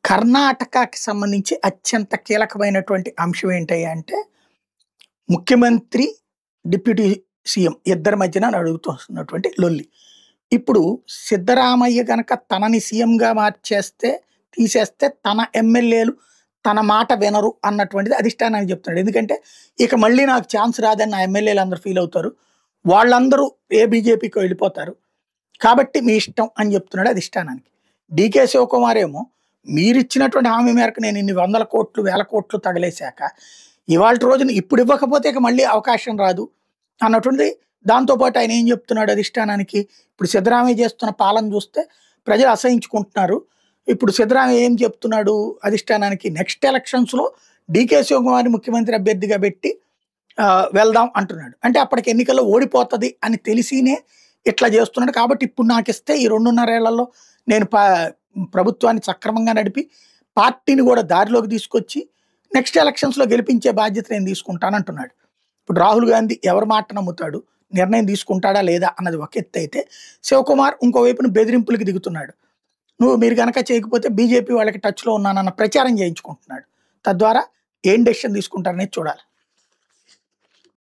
కర్ణాటకకి సంబంధించి అత్యంత కీలకమైనటువంటి అంశం ఏంటయ్యా అంటే, ముఖ్యమంత్రి, డిప్యూటీ సీఎం ఇద్దరి మధ్యన నడుస్తున్నటువంటి లొల్లి. ఇప్పుడు సిద్ధరామయ్య గనక తనని సీఎంగా తీసేస్తే తన ఎమ్మెల్యేలు తన మాట వినరు అన్నటువంటిది అధిష్టానానికి చెప్తున్నాడు. ఎందుకంటే ఇక మళ్ళీ నాకు ఛాన్స్ రాదని నా ఎమ్మెల్యేలు అందరూ ఫీల్ అవుతారు. వాళ్ళందరూ ఏ బీజేపీకో వెళ్ళిపోతారు. కాబట్టి మీ ఇష్టం అని చెప్తున్నాడు అధిష్టానానికి. డీకే శివకుమార్ ఏమో మీరిచ్చినటువంటి హామీ మేరకు నేను ఇన్ని 100 కోట్లు, 1000 కోట్లు తగలేశాక ఇవాల్టి రోజున ఇప్పుడు ఇవ్వకపోతే ఇక మళ్ళీ అవకాశం రాదు అన్నటువంటిది. దాంతోపాటు ఆయన ఏం చెప్తున్నాడు అధిష్టానానికి, ఇప్పుడు సిద్ధరామయ్య చేస్తున్న పాలన చూస్తే ప్రజలు అసహించుకుంటున్నారు. ఇప్పుడు సిద్ధరామయ్య ఏం చెప్తున్నాడు అధిష్టానానికి, నెక్స్ట్ ఎలక్షన్స్‌లో డీకే శివకుమార్‌ని ముఖ్యమంత్రి అభ్యర్థిగా పెట్టి వెళ్దాం అంటున్నాడు. అంటే అప్పటికి ఎన్నికల్లో ఓడిపోతది అని తెలిసినే ఇట్లా చేస్తున్నాడు. కాబట్టి ఇప్పుడు నాకిస్తే ఈ 2.5 ఏళ్లలో నేను ప్రభుత్వాన్ని సక్రమంగా నడిపి పార్టీని కూడా దారిలోకి తీసుకొచ్చి నెక్స్ట్ ఎలక్షన్స్‌లో గెలిపించే బాధ్యత నేను తీసుకుంటానంటున్నాడు. ఇప్పుడు రాహుల్ గాంధీ ఎవరి మాట నమ్ముతాడు, నిర్ణయం తీసుకుంటాడా లేదా అన్నది ఒక ఎత్తు అయితే, శివకుమార్ ఇంకోవైపున బెదిరింపులకు దిగుతున్నాడు. మీరు గనక చేయకపోతే బీజేపీ వాళ్ళకి టచ్‌లో ఉన్నానన్న ప్రచారం చేయించుకుంటున్నాడు. తద్వారా ఏం డెసిషన్ తీసుకుంటారనేది చూడాలి.